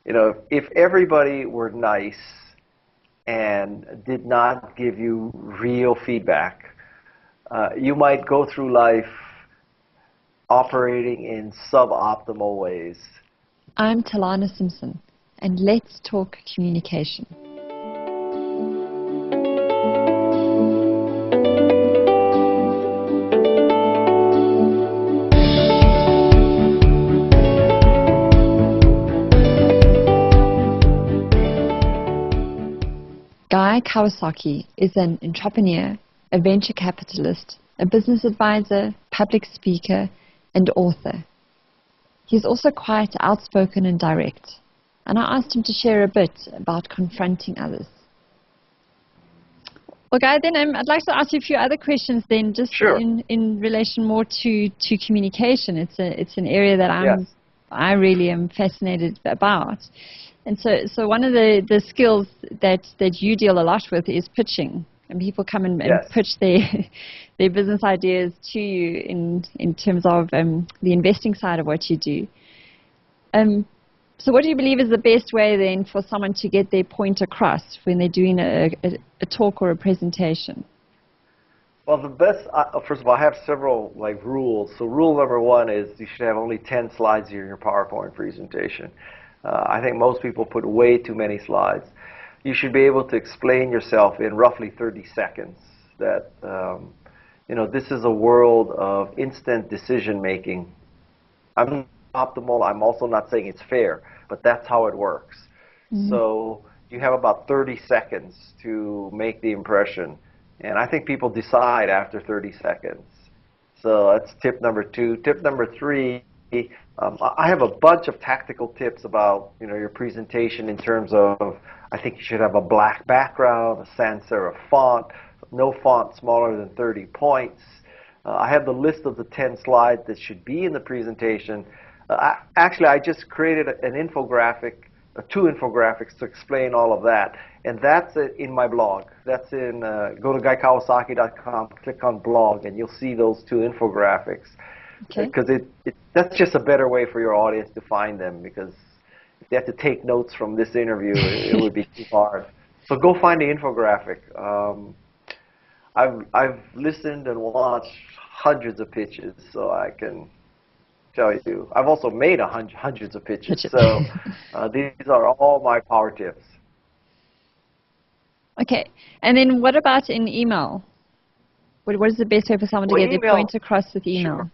If everybody were nice and did not give you real feedback, you might go through life operating in suboptimal ways. I'm Telana Simpson, and let's talk communication. Kawasaki is an entrepreneur, a venture capitalist, a business advisor, public speaker, and author. He's also quite outspoken and direct, and I asked him to share a bit about confronting others. Well, Guy, then I'd like to ask you a few other questions then, just Sure. in relation more to communication. It's an area that I really am fascinated about. And so one of the skills that you deal a lot with is pitching. And people come and pitch their business ideas to you in terms of the investing side of what you do. So what do you believe is the best way then for someone to get their point across when they're doing a talk or a presentation? Well, the best, first of all, I have several rules. So rule number one is you should have only 10 slides in your PowerPoint presentation. I think most people put way too many slides. You should be able to explain yourself in roughly 30 seconds that, this is a world of instant decision making. I'm not optimal. I'm also not saying it's fair, but that's how it works. Mm-hmm. So you have about 30 seconds to make the impression. And I think people decide after 30 seconds. So that's tip number two. Tip number three, I have a bunch of tactical tips about your presentation in terms of I think you should have a black background, a sans serif font, no font smaller than 30 points. I have the list of the 10 slides that should be in the presentation. Actually, I just created an infographic, two infographics to explain all of that, and that's in my blog. That's in go to guykawasaki.com, click on blog, and you'll see those two infographics. Because that's just a better way for your audience to find them, because if they have to take notes from this interview, it would be too hard. So go find the infographic. I've listened and watched hundreds of pitches, so I can tell you. I've also made hundreds of pitches, so these are all my power tips. Okay, and then what about in email? What is the best way for someone to get their point across with email? Sure.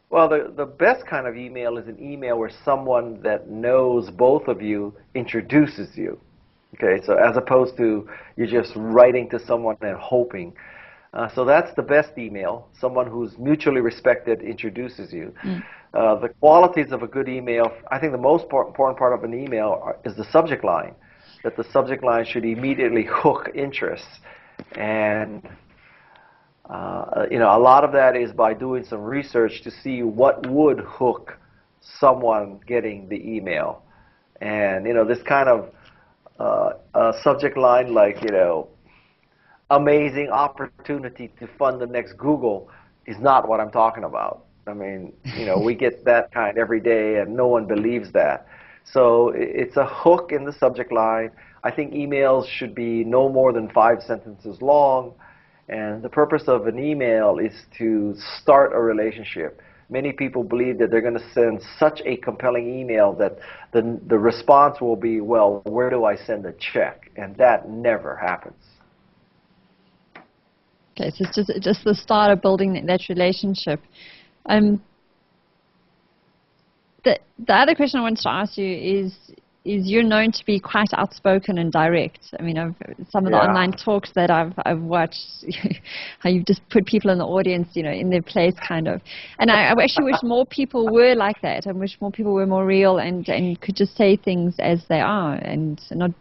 Well, the best kind of email is an email where someone that knows both of you introduces you. Okay, so as opposed to you're just writing to someone and hoping. So that's the best email. Someone who's mutually respected introduces you. The qualities of a good email, I think the most important part of an email is the subject line. That the subject line should immediately hook interest. And a lot of that is by doing some research to see what would hook someone getting the email. And, this kind of subject line like, amazing opportunity to fund the next Google is not what I'm talking about. I mean, we get that kind every day and no one believes that. So it's a hook in the subject line. I think emails should be no more than 5 sentences long. And the purpose of an email is to start a relationship. Many people believe that they're going to send such a compelling email that the response will be, well, where do I send a check? And that never happens. Okay, so it's just the start of building that relationship. The other question I wanted to ask you is you're known to be quite outspoken and direct. I mean, some of the online talks that I've watched, how you've just put people in the audience, in their place, kind of. And I actually wish more people were like that. I wish more people were more real and could just say things as they are and not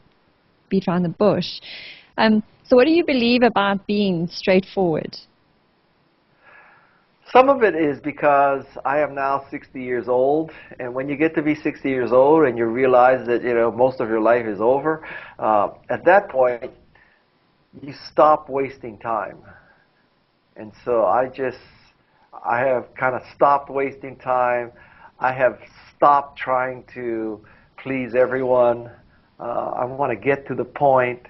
beat around the bush. So what do you believe about being straightforward? Some of it is because I am now 60 years old, and when you get to be 60 years old and you realize that most of your life is over, at that point you stop wasting time. And so I have kind of stopped wasting time. I have stopped trying to please everyone. I want to get to the point.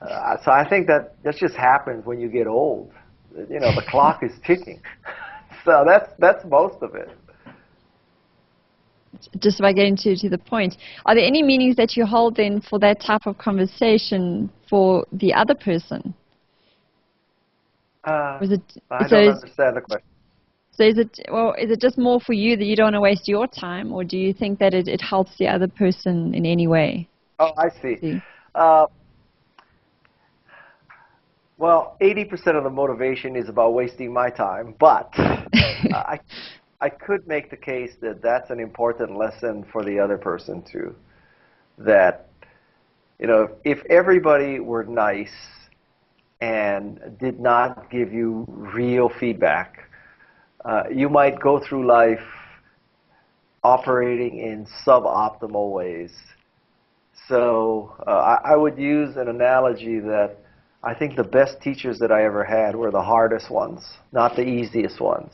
So I think that just happens when you get old. You know, the clock is ticking. So that's most of it. Just by getting to the point. Are there any meanings that you hold then for that type of conversation for the other person? I don't understand the question. So is it just more for you that you don't want to waste your time, or do you think that it helps the other person in any way? Oh, I see. Well, 80% of the motivation is about wasting my time, but I could make the case that that's an important lesson for the other person too. That, you know, if everybody were nice and did not give you real feedback, you might go through life operating in suboptimal ways. So I would use an analogy that I think the best teachers that I ever had were the hardest ones, not the easiest ones.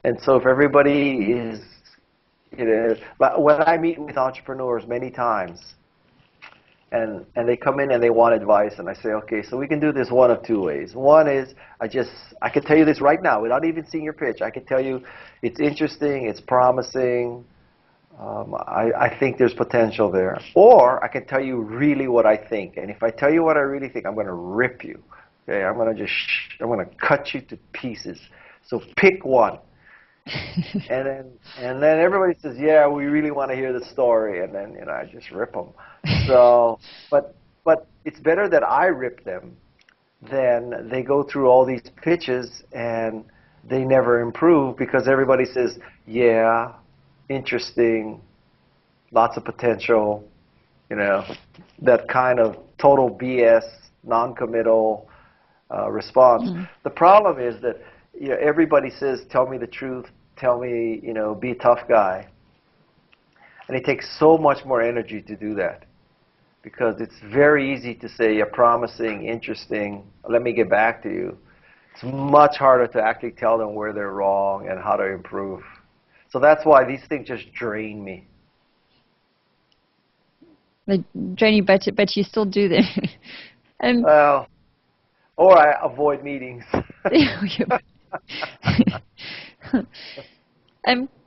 And so if everybody is, you know, when I meet with entrepreneurs many times, and they come in and they want advice, and I say, okay, so we can do this one of two ways. One is I can tell you this right now without even seeing your pitch. I can tell you it's interesting, it's promising, I think there's potential there. Or I can tell you really what I think. And if I tell you what I really think, I'm going to rip you. Okay, I'm going to cut you to pieces. So pick one. and then everybody says, yeah, we really want to hear the story. And then, you know, I just rip them. So, but it's better that I rip them than they go through all these pitches and they never improve because everybody says, yeah, interesting, lots of potential, you know, that kind of total BS, non-committal response. The problem is that, you know, everybody says, tell me the truth, tell me, you know, be a tough guy. And it takes so much more energy to do that because it's very easy to say, you're promising, interesting, let me get back to you. It's much harder to actually tell them where they're wrong and how to improve. So that's why these things just drain me. They drain you, but you still do them. Well, or I avoid meetings.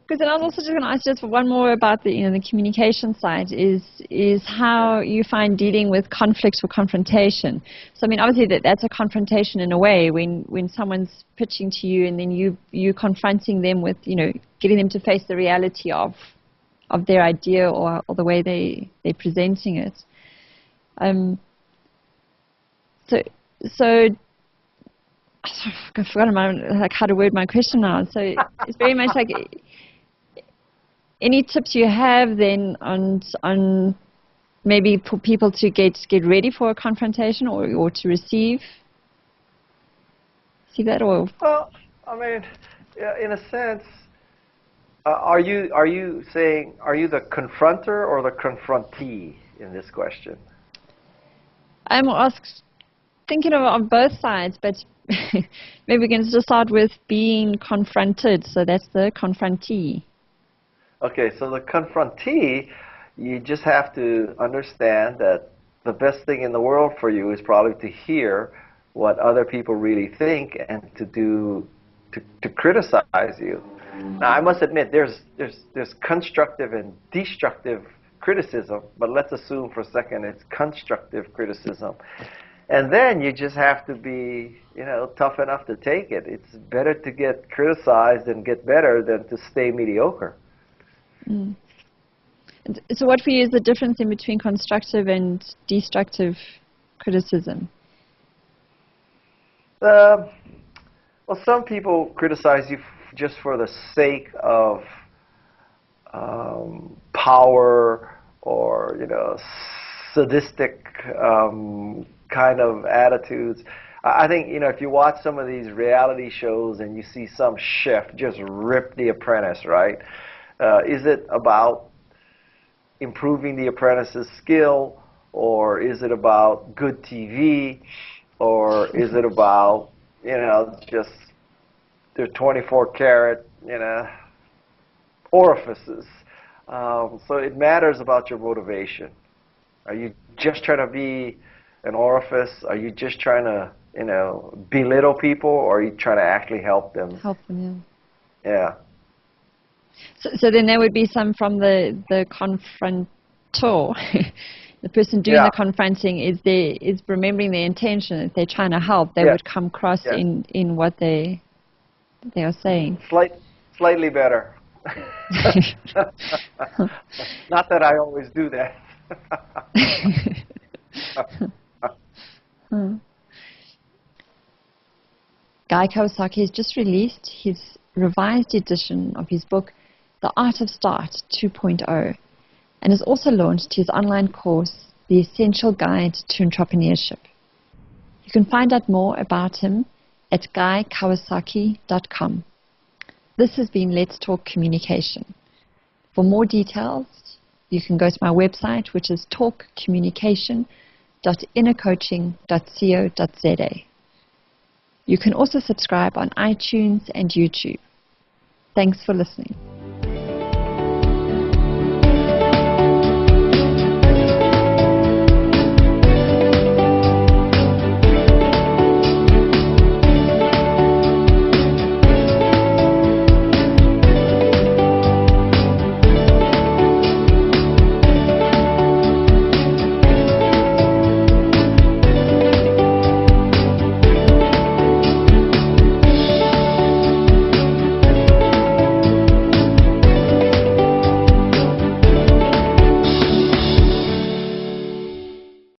Because then I was also just going to ask just for one more about the, you know, the communication side is how you find dealing with conflict or confrontation. So I mean, obviously that's a confrontation in a way when someone's pitching to you and then you confronting them with, you know, getting them to face the reality of their idea or the way they're presenting it. So I've forgotten how to word my question now. So it's very much like, any tips you have then on maybe for people to get ready for a confrontation or to receive that? Or well, I mean, yeah, in a sense, are you saying, are you the confronter or the confrontee in this question? I'm thinking of both sides, but maybe we can just start with being confronted. So that's the confrontee. Okay, so the confrontee, you just have to understand that the best thing in the world for you is probably to hear what other people really think and to criticize you. Now, I must admit, there's constructive and destructive criticism, but let's assume for a second it's constructive criticism. And then you just have to be, you know, tough enough to take it. It's better to get criticized and get better than to stay mediocre. So what for you is the difference in between constructive and destructive criticism? Well, some people criticize you just for the sake of power or, you know, sadistic kind of attitudes. I think, you know, if you watch some of these reality shows and you see some chef just rip the apprentice, right? Is it about improving the apprentice's skill, or is it about good TV, or is it about, you know, just their 24 karat, you know, orifices? So it matters about your motivation. Are you just trying to be an orifice? Are you just trying to, belittle people, or are you trying to actually help them? Help them, Yeah. yeah. So then there would be some from the confrontor. The person doing the confronting is remembering their intention. If they're trying to help, they would come across in what they are saying. Slightly better. Not that I always do that. Guy Kawasaki has just released his revised edition of his book, The Art of Start 2.0, and has also launched his online course, The Essential Guide to Entrepreneurship. You can find out more about him at guykawasaki.com. This has been Let's Talk Communication. For more details, you can go to my website, which is talkcommunication.innercoaching.co.za. You can also subscribe on iTunes and YouTube. Thanks for listening.